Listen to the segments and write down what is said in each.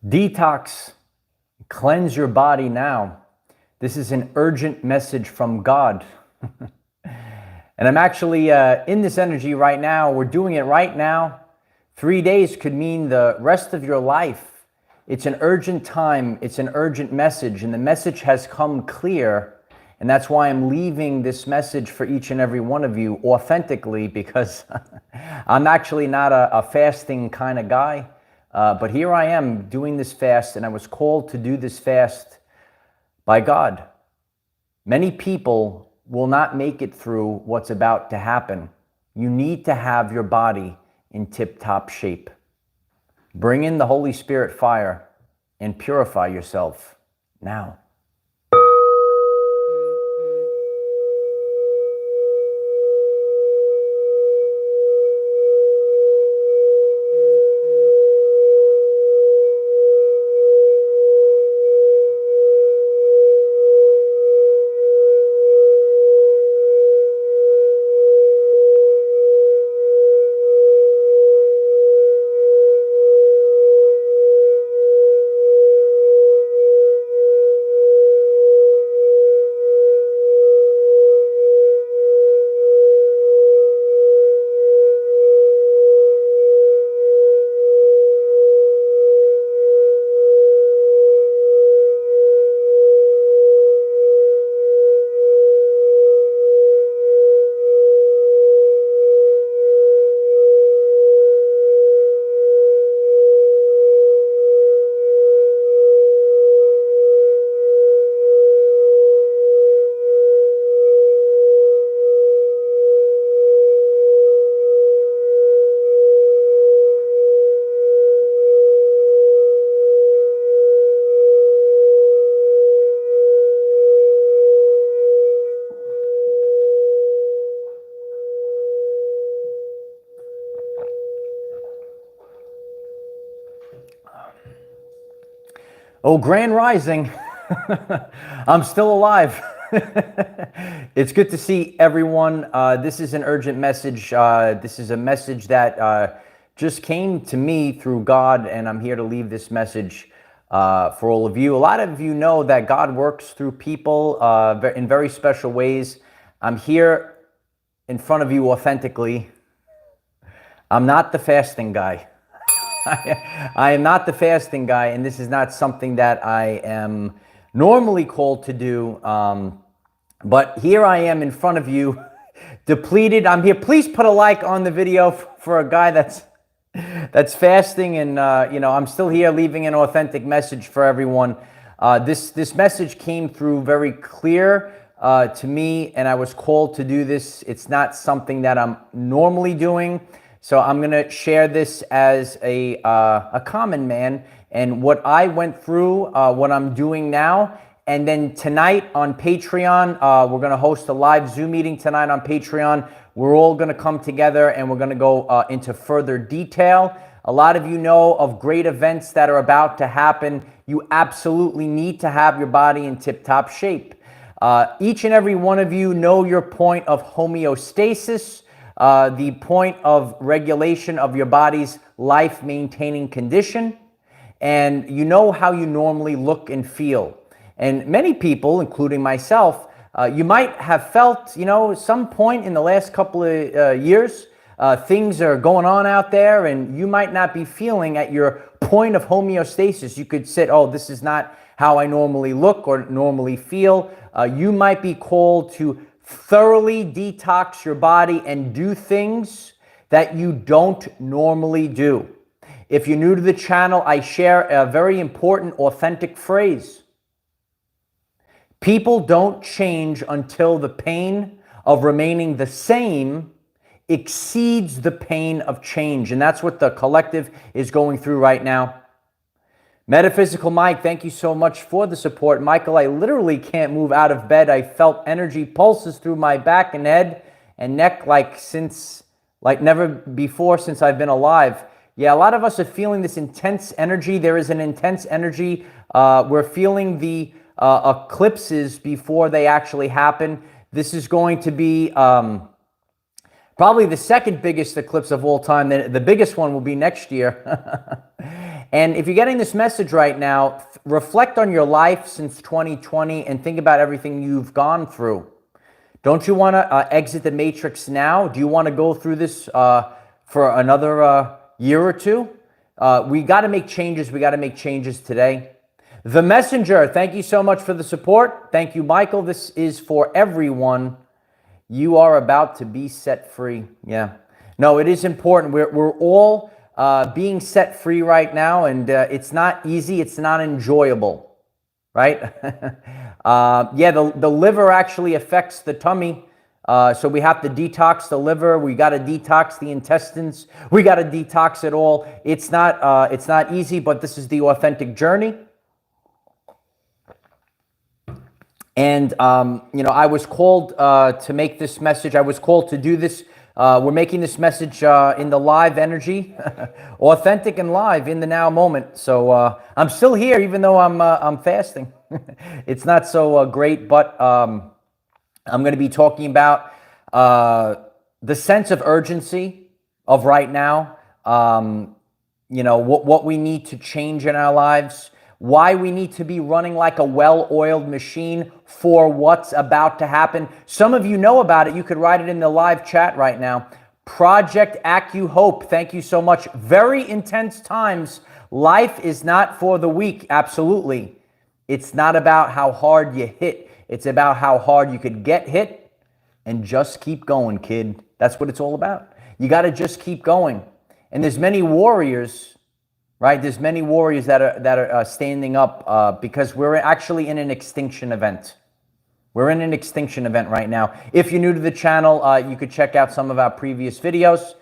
Detox, cleanse your body now. This is an urgent message from God. And I'm actually in this energy right now. We're doing it right now. 3 days could mean the rest of your life. It's an urgent time. It's an urgent message. And the message has come clear. And that's why I'm leaving this message for each and every one of you authentically, because I'm actually not a fasting kind of guy. But here I am doing this fast, and I was called to do this fast by God. Many people will not make it through what's about to happen. You need to have your body in tip-top shape. Bring in the Holy Spirit fire and purify yourself now. Oh, grand rising. I'm still alive. It's good to see everyone. This is an urgent message. This is a message that just came to me through God, and I'm here to leave this message for all of you. A lot of you know that God works through people in very special ways. I'm here in front of you authentically. I'm not the fasting guy. I am not the fasting guy, and this is not something that I am normally called to do. But here I am in front of you, depleted. I'm here. Please put a like on the video for a guy that's fasting, and I'm still here leaving an authentic message for everyone. This message came through very clear to me, and I was called to do this. It's not something that I'm normally doing. So I'm going to share this as a common man and what I went through, what I'm doing now. And then tonight on Patreon, we're going to host a live Zoom meeting tonight on Patreon. We're all going to come together and we're going to go into further detail. A lot of you know of great events that are about to happen. You absolutely need to have your body in tip-top shape. Each and every one of you know your point of homeostasis. The point of regulation of your body's life-maintaining condition, and you know how you normally look and feel. And many people, including myself, you might have felt, some point in the last couple of years, things are going on out there, and you might not be feeling at your point of homeostasis. You could say, oh, this is not how I normally look or normally feel. You might be called to thoroughly detox your body and do things that you don't normally do. If you're new to the channel, I share a very important, authentic phrase. People don't change until the pain of remaining the same exceeds the pain of change. And that's what the collective is going through right now. Metaphysical Mike, thank you so much for the support. Michael, I literally can't move out of bed. I felt energy pulses through my back and head and neck like never before since I've been alive. Yeah, a lot of us are feeling this intense energy. There is an intense energy. We're feeling the eclipses before they actually happen. This is going to be probably the second biggest eclipse of all time. The biggest one will be next year. And if you're getting this message right now, reflect on your life since 2020 and think about everything you've gone through. Don't you want to exit the matrix now? Do you want to go through this for another year or two? We got to make changes. We got to make changes today. The Messenger, thank you so much for the support. Thank you, Michael. This is for everyone. You are about to be set free. Yeah. No, it is important. We're all being set free right now, and it's not easy. It's not enjoyable, right? Yeah, the liver actually affects the tummy. So we have to detox the liver. We got to detox the intestines. We got to detox it all. It's not easy, but this is the authentic journey. And, I was called to make this message. I was called to do this. We're making this message in the live energy, authentic and live in the now moment. So I'm still here, even though I'm fasting. It's not so great, but I'm going to be talking about the sense of urgency of right now. What we need to change in our lives. Why we need to be running like a well-oiled machine for what's about to happen. Some of you know about it. You could write it in the live chat right now. Project AccuHope, thank you so much. Very intense times. Life is not for the weak, absolutely. It's not about how hard you hit. It's about how hard you could get hit and just keep going, kid. That's what it's all about. You got to just keep going. And there's many warriors, right? There's many warriors that are standing up because we're actually in an extinction event. We're in an extinction event right now. If you're new to the channel, you could check out some of our previous videos.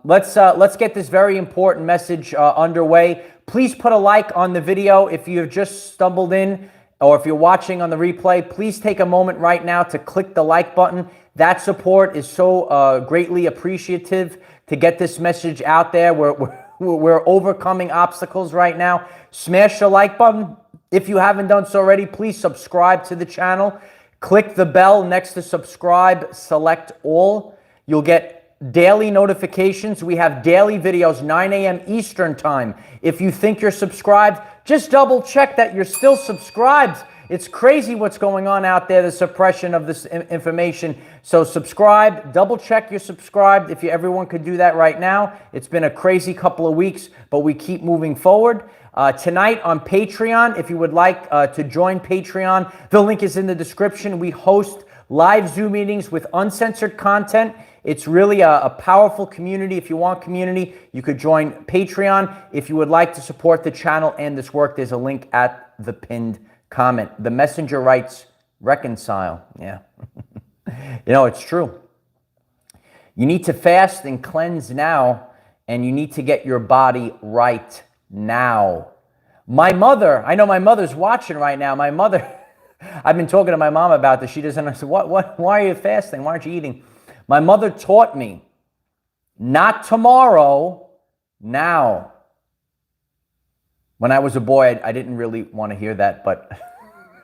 Let's get this very important message underway. Please put a like on the video if you have just stumbled in, or if you're watching on the replay. Please take a moment right now to click the like button. That support is so greatly appreciative to get this message out there. We're overcoming obstacles right now. Smash the like button. If you haven't done so already, please subscribe to the channel. Click the bell next to subscribe. Select all. You'll get daily notifications. We have daily videos, 9 a.m. Eastern time. If you think you're subscribed, just double check that you're still subscribed. It's crazy what's going on out there, the suppression of this information. So subscribe, double check you're subscribed. If everyone could do that right now. It's been a crazy couple of weeks, but we keep moving forward. Tonight on Patreon, if you would like to join Patreon, the link is in the description. We host live Zoom meetings with uncensored content. It's really a powerful community. If you want community, you could join Patreon. If you would like to support the channel and this work, there's a link at the pinned comment. The Messenger writes, reconcile. Yeah. It's true. You need to fast and cleanse now, and you need to get your body right now. My mother, I know my mother's watching right now. My mother, I've been talking to my mom about this. She doesn't understand. Why are you fasting? Why aren't you eating? My mother taught me, not tomorrow, now. When I was a boy, I didn't really want to hear that, but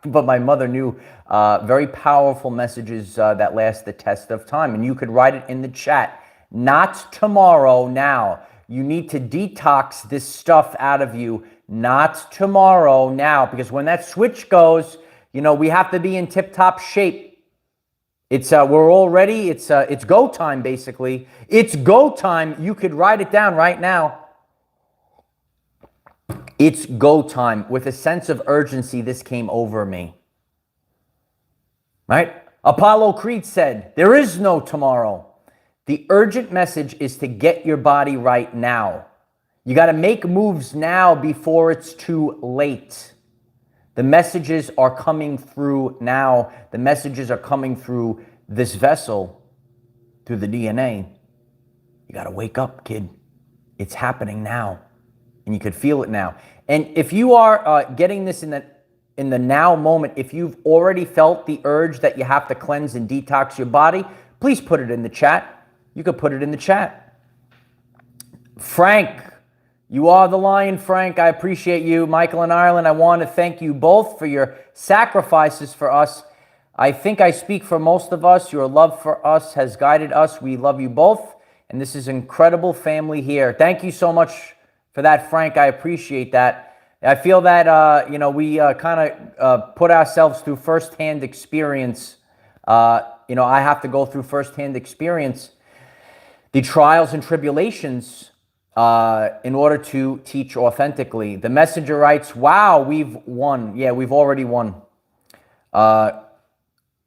my mother knew very powerful messages that last the test of time. And you could write it in the chat. Not tomorrow, now. You need to detox this stuff out of you. Not tomorrow, now. Because when that switch goes, we have to be in tip-top shape. We're all ready. It's go time, basically. It's go time. You could write it down right now. It's go time. With a sense of urgency, this came over me. Right? Apollo Creed said, there is no tomorrow. The urgent message is to get your body right now. You got to make moves now before it's too late. The messages are coming through now. The messages are coming through this vessel, through the DNA. You got to wake up, kid. It's happening now. And you could feel it now. And if you are getting this in the now moment, if you've already felt the urge that you have to cleanse and detox your body, please put it in the chat. You could put it in the chat. Frank, you are the lion, Frank. I appreciate you. Michael and Ireland, I want to thank you both for your sacrifices for us. I think I speak for most of us. Your love for us has guided us. We love you both. And this is incredible family here. Thank you so much, for that, Frank. I appreciate that. I feel that, you know, we kind of put ourselves through firsthand experience. You know, I have to go through firsthand experience, the trials and tribulations, in order to teach authentically. The messenger writes, wow, we've won. Yeah, we've already won.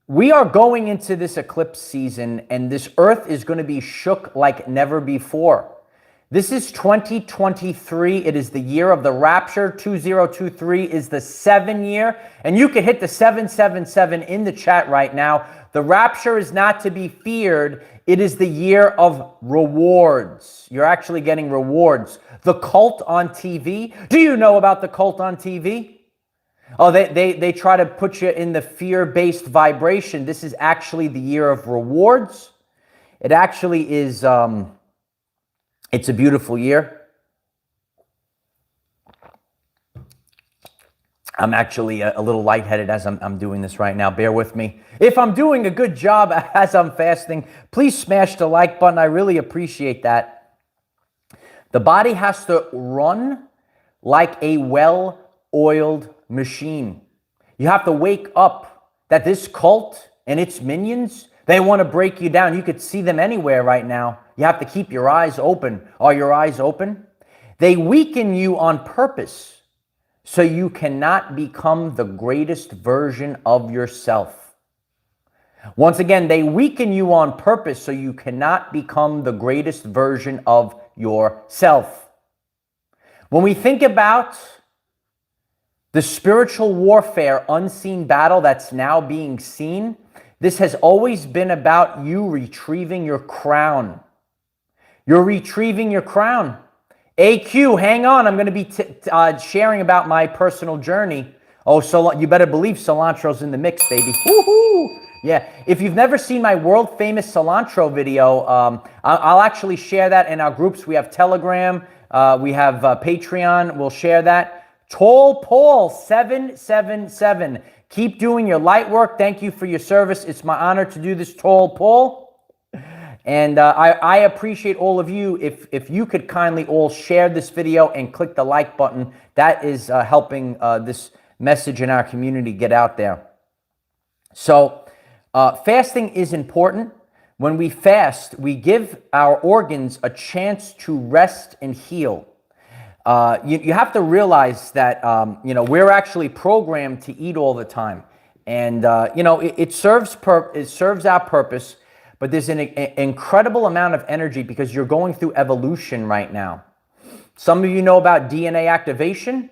We are going into this eclipse season, and this earth is going to be shook like never before. This is 2023. It is the year of the rapture. 2023 is the 7 year. And you can hit the 777 in the chat right now. The rapture is not to be feared. It is the year of rewards. You're actually getting rewards. The cult on TV. Do you know about the cult on TV? Oh, they try to put you in the fear-based vibration. This is actually the year of rewards. It actually is, it's a beautiful year. I'm actually a little lightheaded as I'm doing this right now. Bear with me. If I'm doing a good job as I'm fasting, please smash the like button. I really appreciate that. The body has to run like a well-oiled machine. You have to wake up that this cult and its minions, they want to break you down. You could see them anywhere right now. You have to keep your eyes open. Are your eyes open? They weaken you on purpose so you cannot become the greatest version of yourself. Once again, they weaken you on purpose so you cannot become the greatest version of yourself. When we think about the spiritual warfare, unseen battle that's now being seen, this has always been about you retrieving your crown. You're retrieving your crown. AQ, hang on. I'm going to be sharing about my personal journey. Oh, so you better believe cilantro's in the mix, baby. Woohoo! Yeah, if you've never seen my world famous cilantro video, I'll actually share that in our groups. We have Telegram, we have Patreon. We'll share that. Tall Paul 777. Keep doing your light work. Thank you for your service. It's my honor to do this, Tall Paul. And I appreciate all of you. If you could kindly all share this video and click the like button, that is helping this message in our community get out there. So fasting is important. When we fast, we give our organs a chance to rest and heal. You have to realize that, you know, we're actually programmed to eat all the time. And, you know, it serves our purpose, but there's an incredible amount of energy because you're going through evolution right now. Some of you know about DNA activation.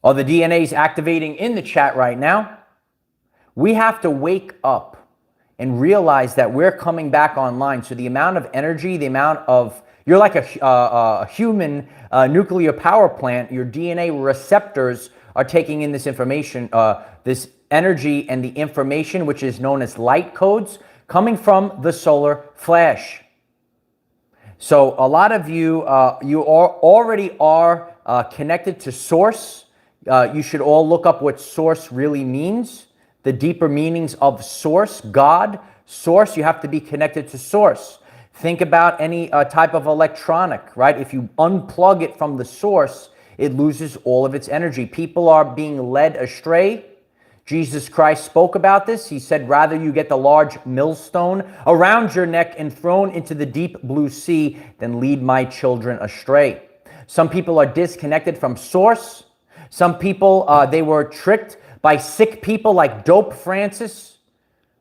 Oh, the DNA is activating in the chat right now. We have to wake up and realize that we're coming back online. So the amount of energy, the amount of, you're like a human nuclear power plant. Your DNA receptors are taking in this information, this energy and the information, which is known as light codes, coming from the solar flash. So a lot of you, you already are connected to source. You should all look up what source really means. The deeper meanings of source, God, source, you have to be connected to source. Think about any type of electronic, right? If you unplug it from the source, it loses all of its energy. People are being led astray. Jesus Christ spoke about this. He said, rather you get the large millstone around your neck and thrown into the deep blue sea than lead my children astray. Some people are disconnected from source. Some people, they were tricked by sick people like Dope Francis,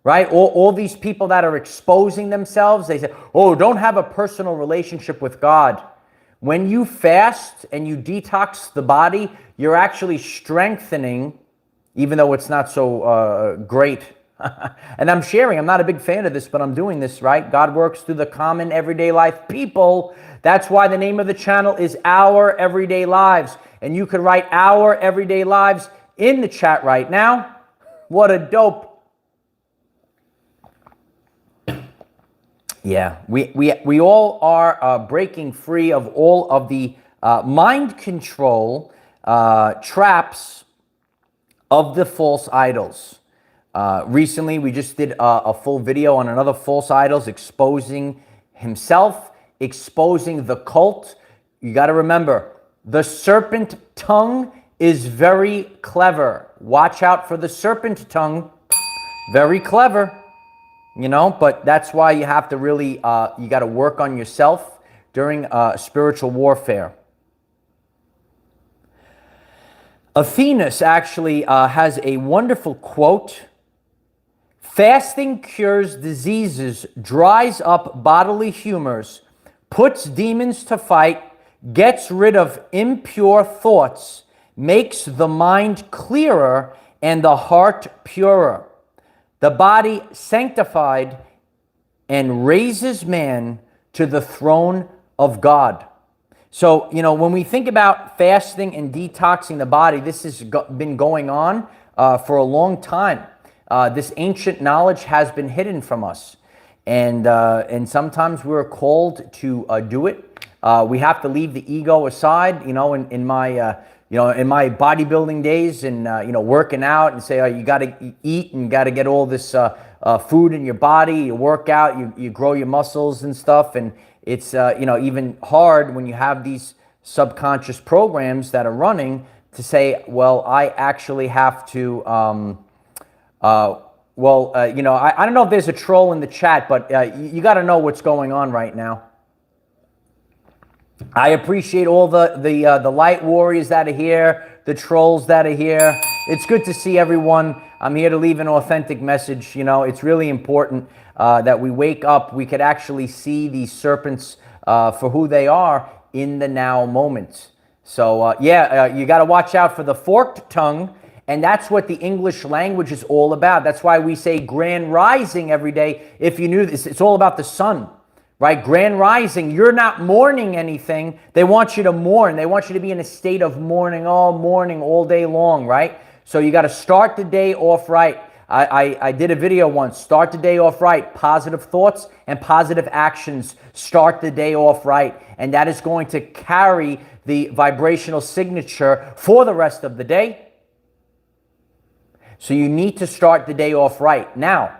right? All these people that are exposing themselves, they say, oh, don't have a personal relationship with God. When you fast and you detox the body, you're actually strengthening, even though it's not so great. And I'm sharing, I'm not a big fan of this, but I'm doing this, right? God works through the common everyday life people. That's why the name of the channel is Our Everyday Lives. And you could write Our Everyday Lives in the chat right now. What a dope. Yeah, we all are breaking free of all of the mind control traps of the false idols. Recently, we just did a full video on another false idols, exposing himself, exposing the cult. you got to remember, the serpent tongue is very clever. Watch out for the serpent tongue. Very clever, you know, but that's why you have to really, you got to work on yourself during spiritual warfare. Athena's actually has a wonderful quote. Fasting cures diseases, dries up bodily humors, puts demons to fight, gets rid of impure thoughts, makes the mind clearer and the heart purer, the body sanctified, and raises man to the throne of God. So, you know, when we think about fasting and detoxing the body, this has been going on for a long time. This ancient knowledge has been hidden from us. And sometimes we're called to do it. We have to leave the ego aside, you know, in my bodybuilding days and, you know, working out and say, oh, you got to eat and got to get all this food in your body. You work out, you grow your muscles and stuff. And it's, you know, even hard when you have these subconscious programs that are running to say, well, I actually have to, you know, I don't know if there's a troll in the chat, but you got to know what's going on right now. I appreciate all the light warriors that are here, the trolls that are here. It's good to see everyone. I'm here to leave an authentic message. You know, it's really important that we wake up. We could actually see these serpents for who they are in the now moment. So, you got to watch out for the forked tongue. And that's what the English language is all about. That's why we say grand rising every day. If you knew this, it's all about the sun. Right? Grand rising, you're not mourning anything. They want you to mourn. They want you to be in a state of mourning all day long, right? So you got to start the day off right. I did a video once. Start the day off right. Positive thoughts and positive actions. Start the day off right. And that is going to carry the vibrational signature for the rest of the day. So you need to start the day off right. Now,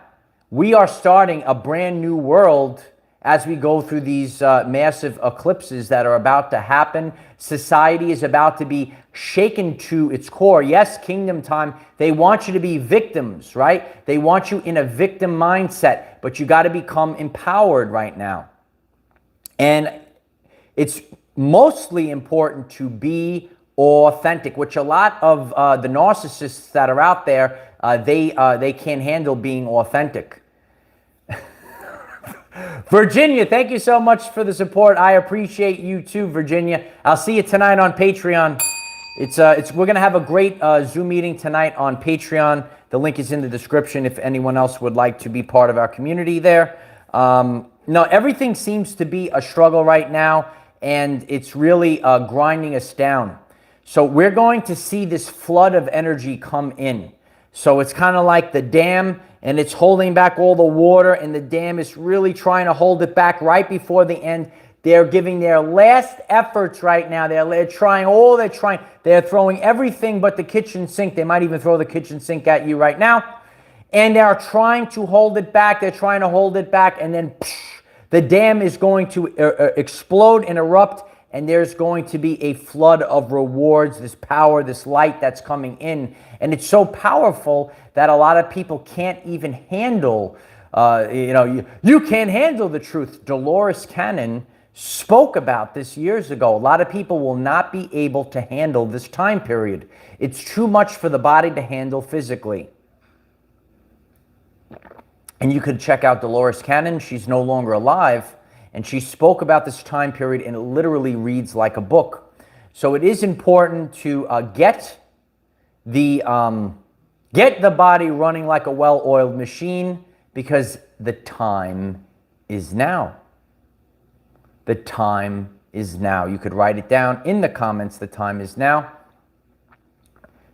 we are starting a brand new world as we go through these massive eclipses that are about to happen. Society is about to be shaken to its core. Yes, kingdom time. They want you to be victims, right? They want you in a victim mindset, but you got to become empowered right now. And it's mostly important to be authentic, which a lot of the narcissists that are out there, they can't handle being authentic. Virginia, thank you so much for the support. I appreciate you too, Virginia. I'll see you tonight on Patreon. We're gonna have a great Zoom meeting tonight on Patreon. The link is in the description if anyone else would like to be part of our community there. No, everything seems to be a struggle right now, and it's really grinding us down. So we're going to see this flood of energy come in. So it's kind of like the dam, and it's holding back all the water, and the dam is really trying to hold it back right before the end. They're giving their last efforts right now. They're trying. They're throwing everything but the kitchen sink. They might even throw the kitchen sink at you right now. And they're trying to hold it back. They're trying to hold it back, and then the dam is going to explode and erupt, and there's going to be a flood of rewards, this power, this light that's coming in. And it's so powerful that a lot of people can't even handle, you can't handle the truth. Dolores Cannon spoke about this years ago. A lot of people will not be able to handle this time period. It's too much for the body to handle physically. And you could check out Dolores Cannon. She's no longer alive. And she spoke about this time period, and it literally reads like a book. So it is important to get the body running like a well-oiled machine, because the time is now. The time is now. You could write it down in the comments. The time is now.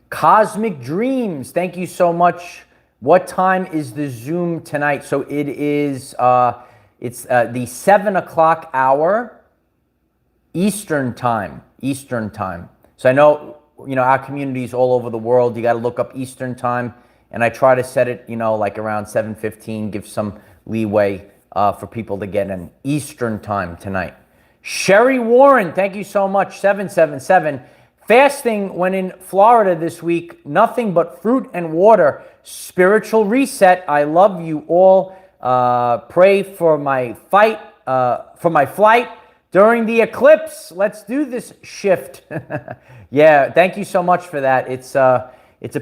Cosmic Dreams, thank you so much. What time is the Zoom tonight? So it is... it's the 7 o'clock hour Eastern time. So I know, our communities all over the world, you got to look up Eastern time. And I try to set it, like around 7:15, give some leeway for people to get in Eastern time tonight. Sherry Warren, thank you so much. 777. Fasting when in Florida this week, nothing but fruit and water. Spiritual reset. I love you all. Pray for my flight during the eclipse. Let's do this shift. Yeah, thank you so much for that. It's a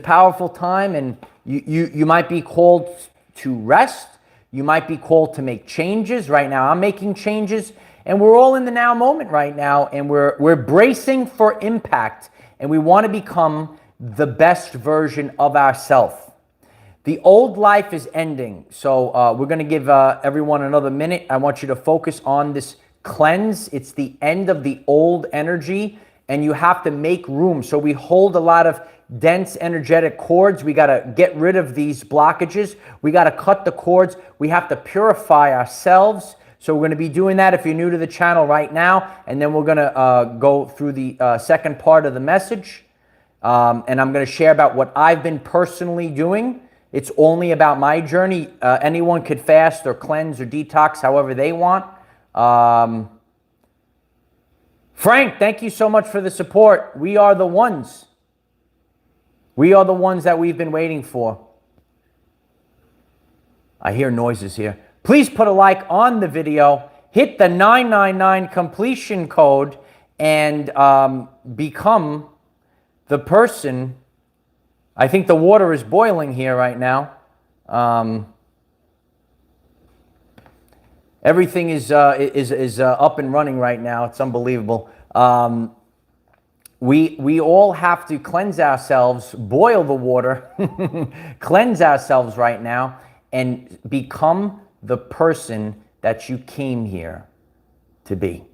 powerful time, and you might be called to rest. You might be called to make changes. Right now, I'm making changes, and we're all in the now moment right now, and we're bracing for impact, and we want to become the best version of ourselves. The old life is ending, so we're going to give everyone another minute. I want you to focus on this cleanse. It's the end of the old energy, and you have to make room. So we hold a lot of dense energetic cords. We got to get rid of these blockages. We got to cut the cords. We have to purify ourselves. So we're going to be doing that if you're new to the channel right now, and then we're going to go through the second part of the message, and I'm going to share about what I've been personally doing. It's only about my journey. Anyone could fast or cleanse or detox however they want. Frank, thank you so much for the support. We are the ones. We are the ones that we've been waiting for. I hear noises here. Please put a like on the video. Hit the 999 completion code and become the person. I think the water is boiling here right now. Everything is up and running right now. It's unbelievable. We all have to cleanse ourselves, boil the water, cleanse ourselves right now, and become the person that you came here to be.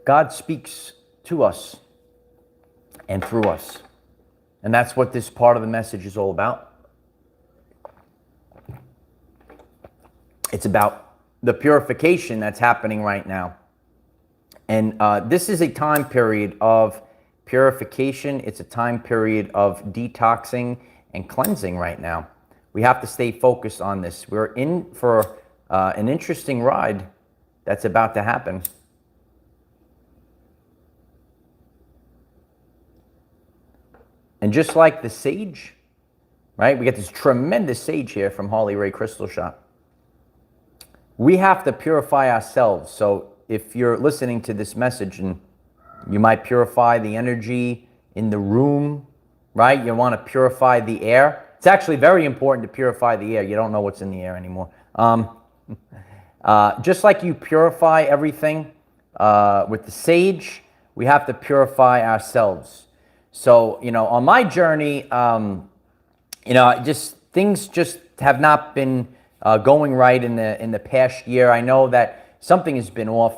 God speaks to us and through us. And that's what this part of the message is all about. It's about the purification that's happening right now. And this is a time period of purification. It's a time period of detoxing and cleansing right now. We have to stay focused on this. We're in for an interesting ride that's about to happen. And just like the sage, right? We get this tremendous sage here from Harley Ray Crystal Shop. We have to purify ourselves. So if you're listening to this message, and you might purify the energy in the room, right? You want to purify the air. It's actually very important to purify the air. You don't know what's in the air anymore. Just like you purify everything with the sage, we have to purify ourselves. So, on my journey, things just have not been going right in the past year. I know that something has been off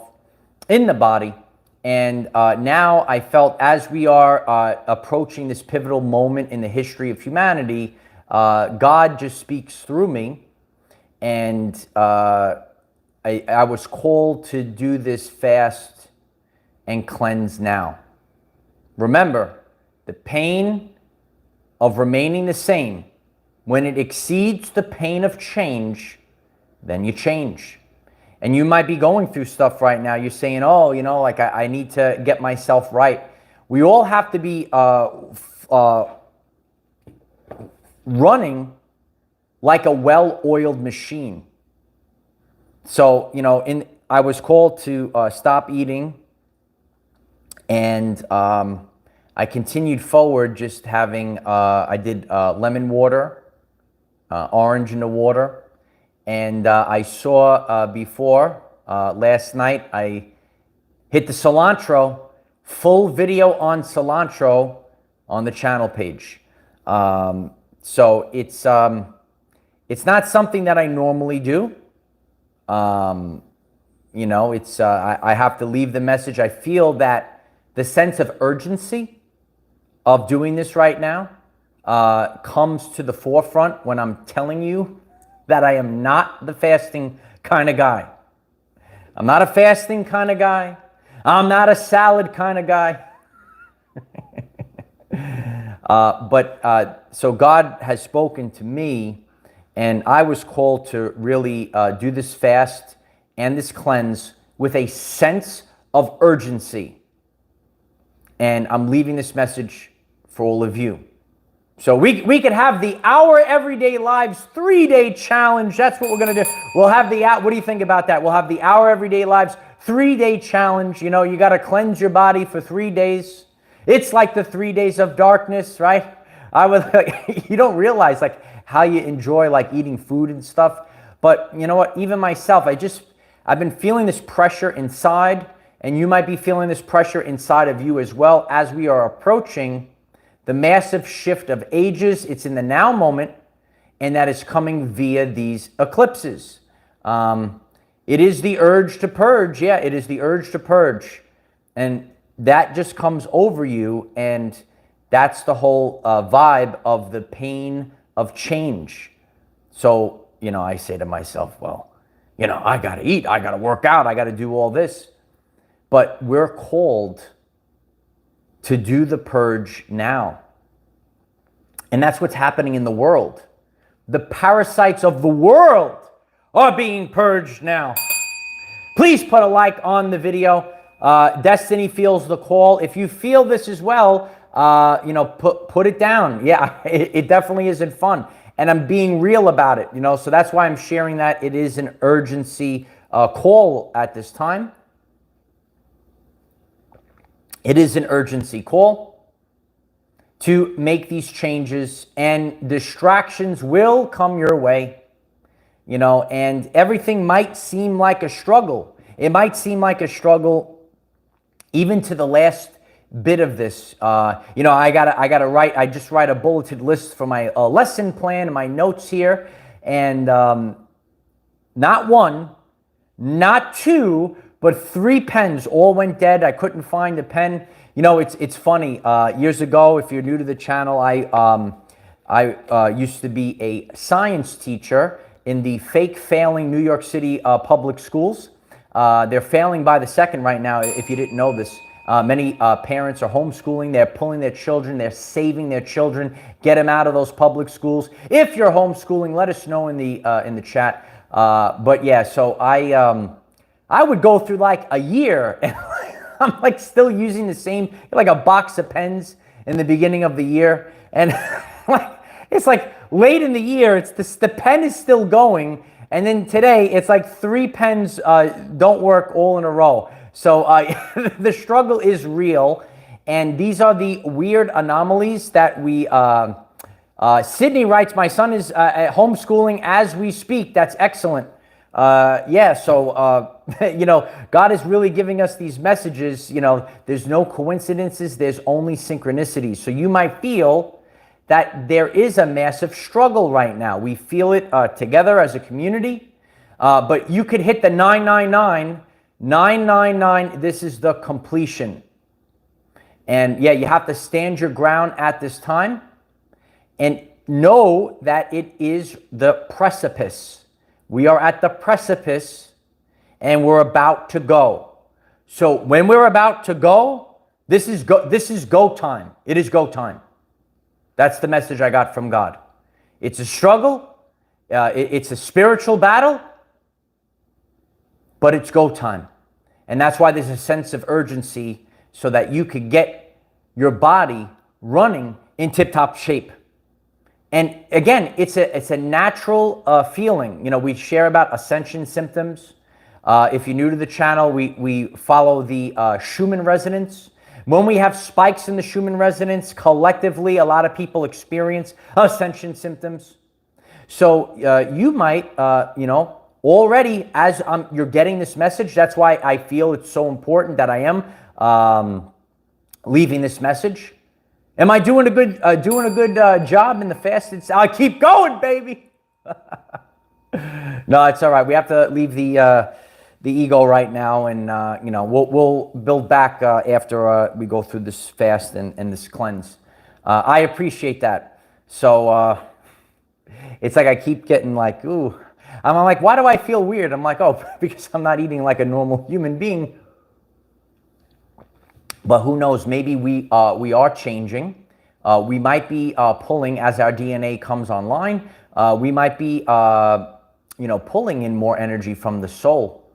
in the body, and now I felt as we are approaching this pivotal moment in the history of humanity, God just speaks through me, and I was called to do this fast and cleanse now. Remember, the pain of remaining the same When it exceeds the pain of change, then you change. And you might be going through stuff right now. You're saying, oh, like I need to get myself right. We all have to be running like a well-oiled machine. So, I was called to stop eating, and I continued forward just having, I did lemon water, orange in the water, and I saw before, last night, I hit the cilantro, full video on cilantro on the channel page. So it's not something that I normally do. I have to leave the message. I feel that the sense of urgency of doing this right now comes to the forefront when I'm telling you that I am not the fasting kind of guy. I'm not a fasting kind of guy. I'm not a salad kind of guy. So God has spoken to me, and I was called to really do this fast and this cleanse with a sense of urgency. And I'm leaving this message for all of you. So we could have the Our Everyday Lives 3-day challenge. That's what we're going to do. We'll have what do you think about that? We'll have the Our Everyday Lives 3-day challenge. You got to cleanse your body for 3 days. It's like the 3 days of darkness, right? You don't realize how you enjoy eating food and stuff. But you know what? Even myself, I've been feeling this pressure inside, and you might be feeling this pressure inside of you as well as we are approaching the massive shift of ages. It's in the now moment, and that is coming via these eclipses. It is the urge to purge. Yeah, it is the urge to purge. And that just comes over you, and that's the whole vibe of the pain of change. So, I say to myself, well, I got to eat, I got to work out, I got to do all this. But we're called to do the purge now. And that's what's happening in the world. The parasites of the world are being purged now. Please put a like on the video. Destiny feels the call. If you feel this as well, put it down. Yeah, it definitely isn't fun. And I'm being real about it, so that's why I'm sharing that. It is an urgency call at this time. It is an urgency call to make these changes, and distractions will come your way, and everything might seem like a struggle. It might seem like a struggle even to the last bit of this. I just write a bulleted list for my lesson plan and my notes here, and not one, not two, but 3 pens all went dead. I couldn't find a pen. It's funny. Years ago, if you're new to the channel, I used to be a science teacher in the fake failing New York City public schools. They're failing by the second right now, if you didn't know this. Many parents are homeschooling. They're pulling their children. They're saving their children. Get them out of those public schools. If you're homeschooling, let us know in the chat. But yeah, so I would go through a year, and I'm still using the same, a box of pens in the beginning of the year, and it's late in the year. The pen is still going, and then today it's 3 pens don't work all in a row. So the struggle is real, and these are the weird anomalies that we. Sydney writes, my son is at homeschooling as we speak. That's excellent. So God is really giving us these messages. There's no coincidences. There's only synchronicities. So you might feel that there is a massive struggle right now. We feel it together as a community, but you could hit the 999. 999, this is the completion. And yeah, you have to stand your ground at this time and know that it is the precipice. We are at the precipice, and we're about to go. So when we're about to go, this is go time. It is go time. That's the message I got from God. It's a struggle. It's a spiritual battle, but it's go time. And that's why there's a sense of urgency so that you could get your body running in tip-top shape. And again, it's a natural feeling. You know, we share about ascension symptoms. If you're new to the channel, we follow the Schumann resonance. When we have spikes in the Schumann resonance, collectively, a lot of people experience ascension symptoms. So you might, you know, already as you're getting this message, that's why I feel it's so important that I am leaving this message. Am I doing a good job in the fast? I keep going, baby. No, it's all right. We have to leave the ego right now, and you know, we'll build back after we go through this fast and this cleanse. I appreciate that. So it's like I keep getting like, ooh. I'm like, why do I feel weird? I'm like, oh, because I'm not eating like a normal human being. But who knows? Maybe we are changing. We might be pulling as our DNA comes online. We might be, you know, pulling in more energy from the soul,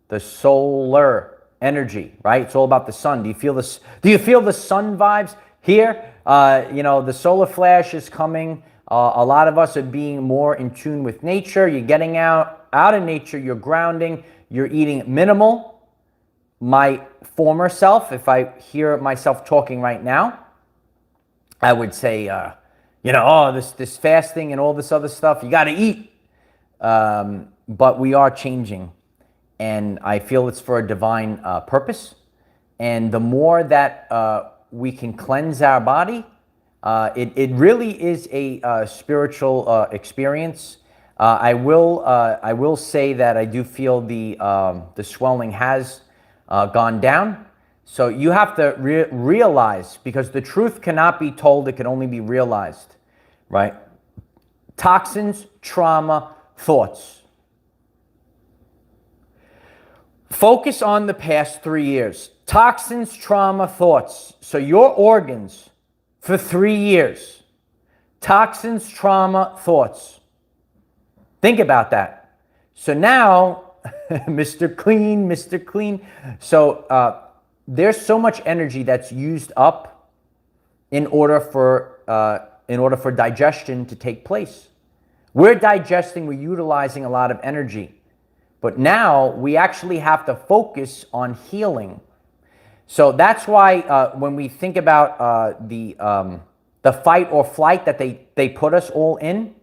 the solar energy, right? It's all about the sun. Do you feel this? Do you feel the sun vibes here? You know, the solar flash is coming. A lot of us are being more in tune with nature. You're getting out in nature. You're grounding. You're eating minimal. My former self, if I hear myself talking right now, I would say, you know, oh, this fasting and all this other stuff, you got to eat. But we are changing, and I feel it's for a divine purpose. And the more that we can cleanse our body, it really is a spiritual experience. I will say that I do feel the swelling has gone down. So you have to realize, because the truth cannot be told, it can only be realized, right? Toxins, trauma, thoughts. Focus on the past 3 years. Toxins, trauma, thoughts. So your organs for 3 years. Toxins, trauma, thoughts. Think about that. So now, Mr. Clean, Mr. Clean. So there's so much energy that's used up in order for digestion to take place. We're digesting, we're utilizing a lot of energy. But now we actually have to focus on healing. So that's why when we think about the fight or flight that they put us all in,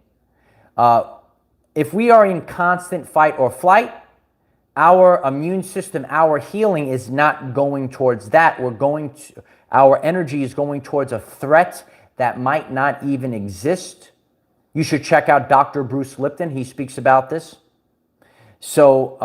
if we are in constant fight or flight, our immune system, our healing is not going towards that. Our energy is going towards a threat that might not even exist. You should check out Dr. Bruce Lipton. He speaks about this. So,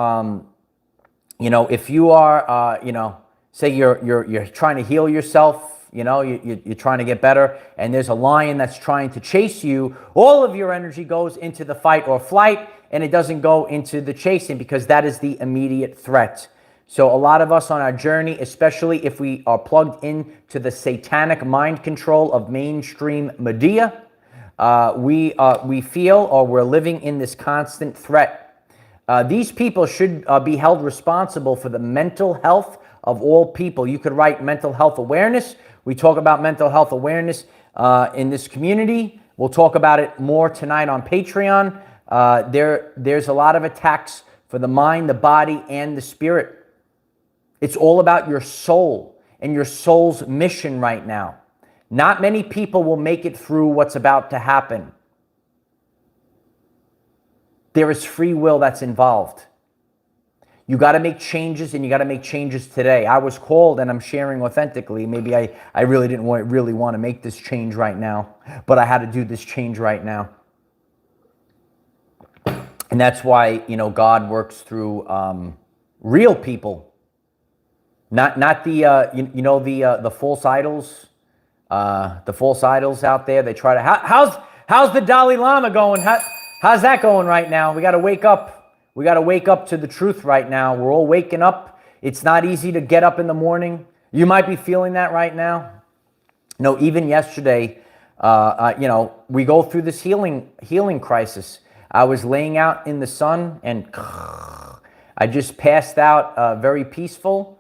you know, if you are, you know, say you're trying to heal yourself, you know, you're trying to get better, and there's a lion that's trying to chase you, all of your energy goes into the fight or flight, and it doesn't go into the chasing, because that is the immediate threat. So a lot of us on our journey, especially if we are plugged into the satanic mind control of mainstream media, we feel, or we're living in this constant threat. These people should be held responsible for the mental health of all people. You could write mental health awareness. We talk about mental health awareness in this community. We'll talk about it more tonight on Patreon. There's a lot of attacks for the mind, the body, and the spirit. It's all about your soul and your soul's mission right now. Not many people will make it through what's about to happen. There is free will that's involved. You got to make changes, and you got to make changes today. I was called, and I'm sharing authentically. Maybe I really didn't really want to make this change right now, but I had to do this change right now. And that's why, you know, God works through real people. Not the you know, the false idols, the false idols out there. They try to how's the Dalai Lama going? How's that going right now? We got to wake up. We got to wake up to the truth right now. We're all waking up. It's not easy to get up in the morning. You might be feeling that right now. No, even yesterday, You know, we go through this healing crisis. I was laying out in the sun and I just passed out, very peaceful.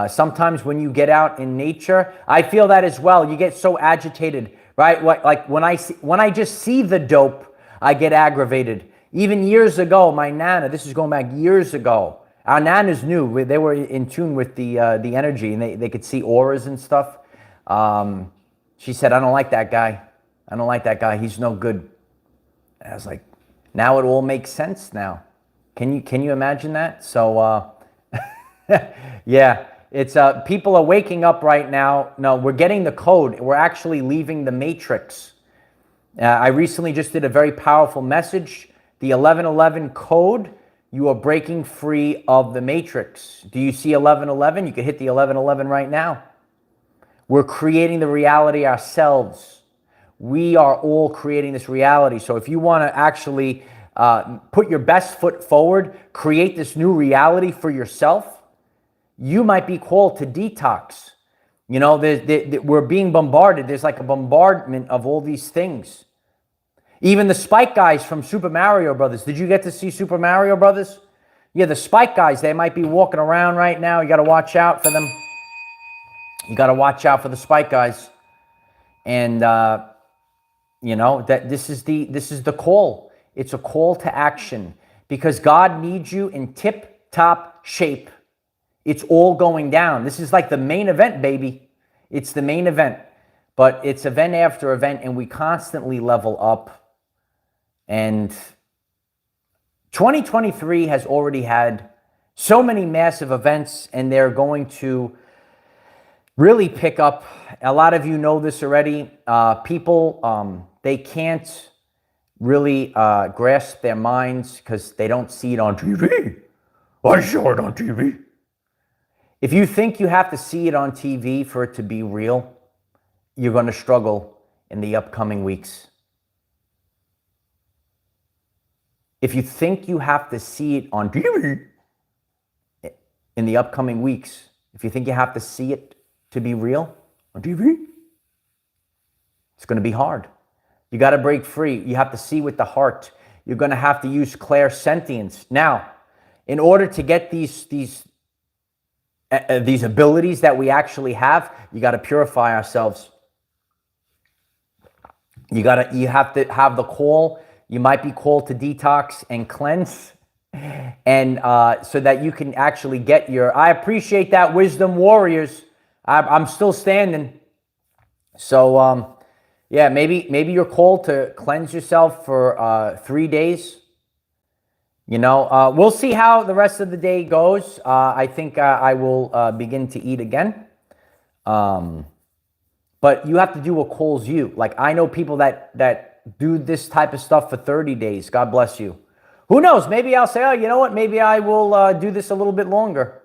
Sometimes when you get out in nature, I feel that as well. You get so agitated, right? Like when I just see the dope, I get aggravated. Even years ago, my Nana, this is going back years ago. Our Nanas knew, they were in tune with the energy, and they could see auras and stuff. She said, I don't like that guy. I don't like that guy. He's no good. And I was like, now it all makes sense now. Can you imagine that? So, yeah, it's, people are waking up right now. No, we're getting the code. We're actually leaving the matrix. I recently just did a very powerful message. The 1111 code, you are breaking free of the matrix. Do you see 1111? You can hit the 1111 right now. We're creating the reality ourselves. We are all creating this reality. So if you want to actually put your best foot forward, create this new reality for yourself, you might be called to detox. You know, we're being bombarded. There's like a bombardment of all these things. Even the Spike guys from Super Mario Brothers. Did you get to see Super Mario Brothers? Yeah, the Spike guys, they might be walking around right now. You got to watch out for them. You got to watch out for the Spike guys. And, you know, that this is the call. It's a call to action because God needs you in tip-top shape. It's all going down. This is like the main event, baby. It's the main event. But it's event after event, and we constantly level up. And 2023 has already had so many massive events, and they're going to really pick up. A lot of you know this already. People, they can't really grasp their minds because they don't see it on TV. I saw it on TV. If you think you have to see it on TV for it to be real, you're going to struggle in the upcoming weeks. If you think you have to see it on TV in the upcoming weeks, if you think you have to see it to be real on TV, it's going to be hard. You got to break free. You have to see with the heart. You're going to have to use clairsentience. Now, in order to get these abilities that we actually have, you got to purify ourselves. You have to have the call. You might be called to detox and cleanse, and so that you can actually get your. I appreciate that, wisdom warriors. I'm still standing. So yeah, maybe you're called to cleanse yourself for 3 days. You know, we'll see how the rest of the day goes. I think I will begin to eat again. But you have to do what calls you. Like I know people that do this type of stuff for 30 days. God bless you. Who knows? Maybe I'll say, oh, you know what? Maybe I will do this a little bit longer.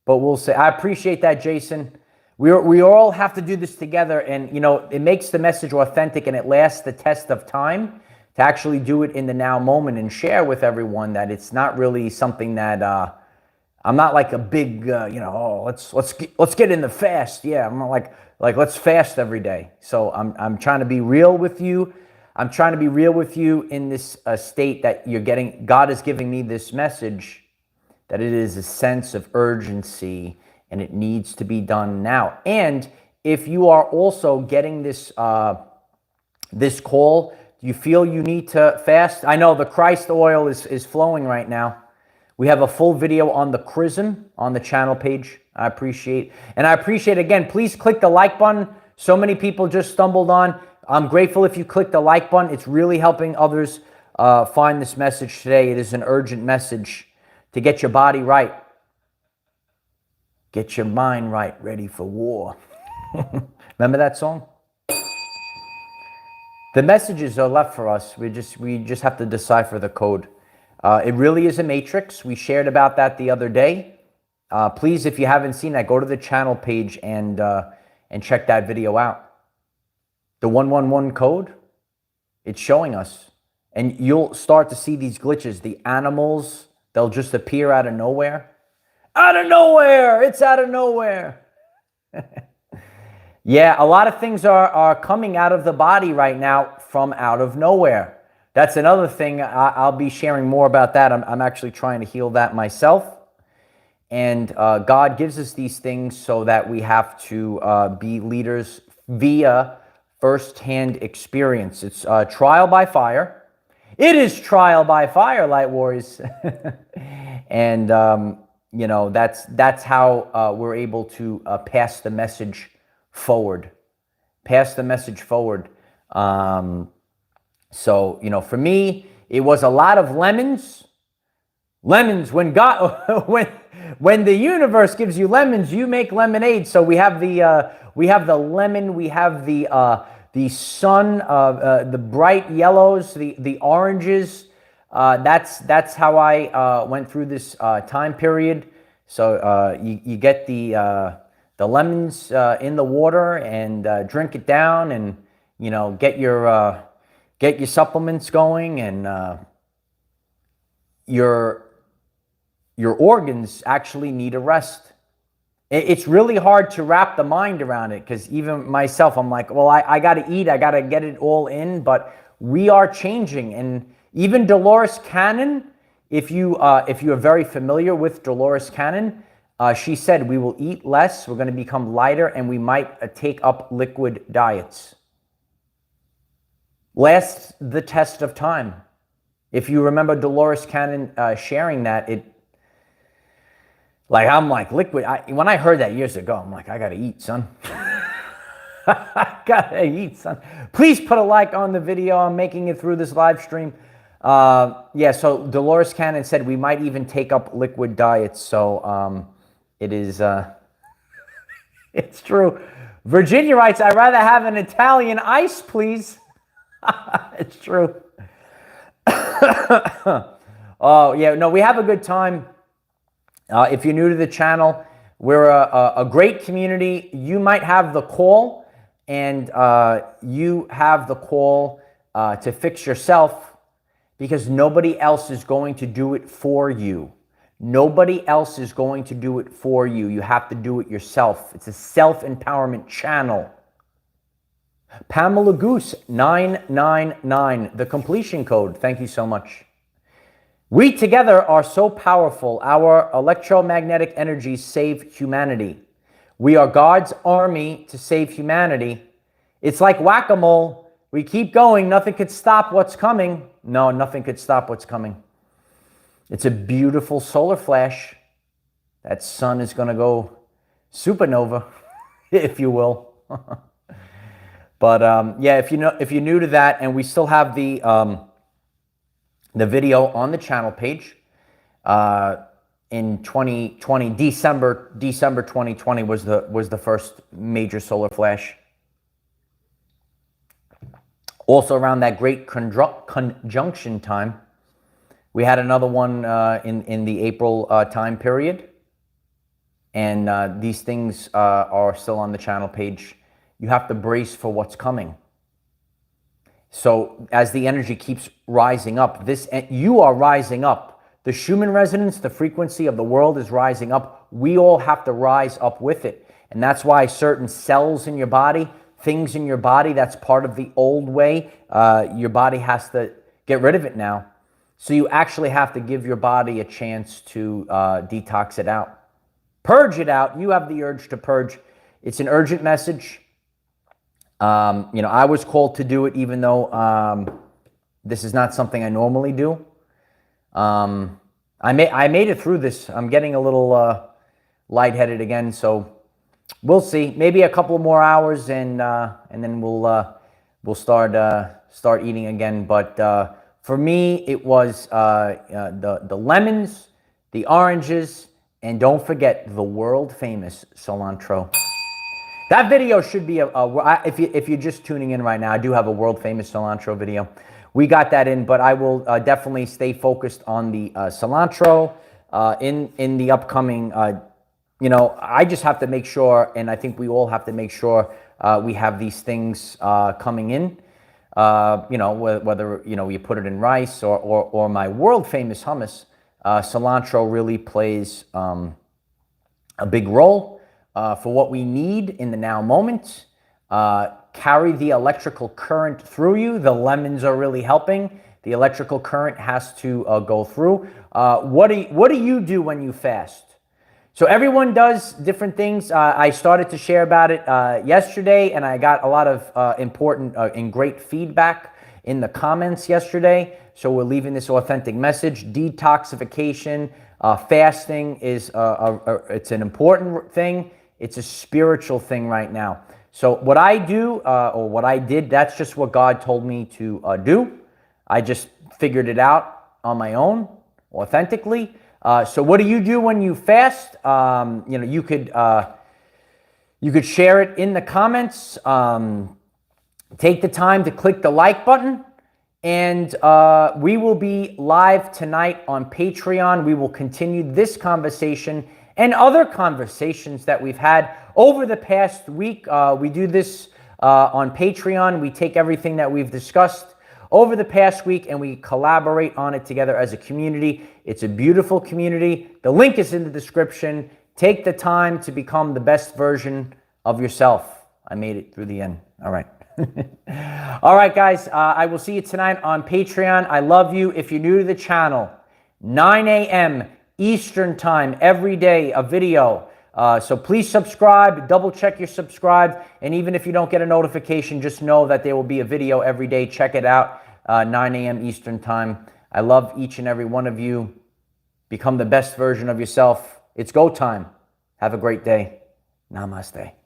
But we'll say, I appreciate that, Jason. We all have to do this together. And, you know, it makes the message authentic and it lasts the test of time to actually do it in the now moment and share with everyone that it's not really something that I'm not like a big, you know, oh, let's get in the fast. Yeah, I'm not like let's fast every day. So I'm trying to be real with you. I'm trying to be real with you in this state that you're getting. God is giving me this message that it is a sense of urgency and it needs to be done now. And if you are also getting this this call, do you feel you need to fast? I know the Christ oil is flowing right now. We have a full video on the chrism on the channel page. I appreciate. And I appreciate, again, please click the like button. So many people just stumbled on. I'm grateful if you click the like button. It's really helping others find this message today. It is an urgent message to get your body right. Get your mind right, ready for war. Remember that song? The messages are left for us. We just have to decipher the code. It really is a matrix. We shared about that the other day. Please, if you haven't seen that, go to the channel page and check that video out. The 111 code, it's showing us. And you'll start to see these glitches. The animals, they'll just appear out of nowhere. Out of nowhere! It's out of nowhere! Yeah, a lot of things are coming out of the body right now from out of nowhere. That's another thing. I'll be sharing more about that. I'm actually trying to heal that myself. And God gives us these things so that we have to be leaders via firsthand experience. It's trial by fire. It is trial by fire, light warriors. And, you know, that's how we're able to pass the message forward. Pass the message forward. So, you know, for me, it was a lot of lemons. Lemons, when God, when the universe gives you lemons, you make lemonade. So we have the lemon, we have the sun, the bright yellows, the oranges. That's how I went through this time period. So you get the lemons in the water and drink it down, and you know, get your supplements going, and your organs actually need a rest. It's really hard to wrap the mind around it, because even myself, I'm like, well, I got to eat, I got to get it all in, but we are changing. And even Dolores Cannon, if you are very familiar with Dolores Cannon, she said we will eat less, we're going to become lighter, and we might take up liquid diets. Last the test of time. If you remember Dolores Cannon sharing that, I'm like, liquid. When I heard that years ago, I'm like, I gotta eat, son. I gotta eat, son. Please put a like on the video. I'm making it through this live stream. Yeah, so Dolores Cannon said we might even take up liquid diets. So it is, it's true. Virginia writes, I'd rather have an Italian ice, please. It's true. Oh, yeah, no, we have a good time. If you're new to the channel, we're a great community. You might have the call, and you have the call to fix yourself, because nobody else is going to do it for you. Nobody else is going to do it for you. You have to do it yourself. It's a self-empowerment channel. Pamela Goose, 999, the completion code. Thank you so much. We together are so powerful. Our electromagnetic energies save humanity. We are God's army to save humanity. It's like whack-a-mole. We keep going. Nothing could stop what's coming. No, nothing could stop what's coming. It's a beautiful solar flash. That sun is going to go supernova, if you will. But yeah, if you're new to that, and we still have the video on the channel page. In 2020, December 2020 was the first major solar flash. Also around that great conjunction time, we had another one in the April time period. And these things are still on the channel page. You have to brace for what's coming. So as the energy keeps rising up, you are rising up. The Schumann resonance, the frequency of the world is rising up. We all have to rise up with it. And that's why certain cells in your body, things in your body, that's part of the old way. Your body has to get rid of it now. So you actually have to give your body a chance to detox it out. Purge it out. You have the urge to purge. It's an urgent message. You know, I was called to do it, even though this is not something I normally do. I made it through this. I'm getting a little lightheaded again, so we'll see. Maybe a couple more hours, and then we'll start eating again. But for me, it was the lemons, the oranges, and don't forget the world famous cilantro. That video should be if you're just tuning in right now, I do have a world famous cilantro video. We got that in, but I will definitely stay focused on the cilantro in the upcoming. You know, I just have to make sure, and I think we all have to make sure we have these things coming in. You know, whether you put it in rice or my world famous hummus, cilantro really plays a big role. For what we need in the now moment. carry the electrical current through you. The lemons are really helping. The electrical current has to go through. What do you do when you fast? So everyone does different things. I started to share about it yesterday, and I got a lot of important and great feedback in the comments yesterday. So we're leaving this authentic message. Detoxification, fasting is it's an important thing. It's a spiritual thing right now. So what I do, or what I did, that's just what God told me to do. I just figured it out on my own, authentically. So what do you do when you fast? You could share it in the comments. Take the time to click the like button. And we will be live tonight on Patreon. We will continue this conversation and other conversations that we've had over the past week. We do this on Patreon. We take everything that we've discussed over the past week and we collaborate on it together as a community. It's a beautiful community. The link is in the description. Take the time to become the best version of yourself. I made it through the end. All right. All right, guys. I will see you tonight on Patreon. I love you. If you're new to the channel, 9 a.m. Eastern time, every day, a video. So please subscribe, double check you're subscribed. And even if you don't get a notification, just know that there will be a video every day. Check it out, 9 a.m. Eastern time. I love each and every one of you. Become the best version of yourself. It's go time. Have a great day. Namaste.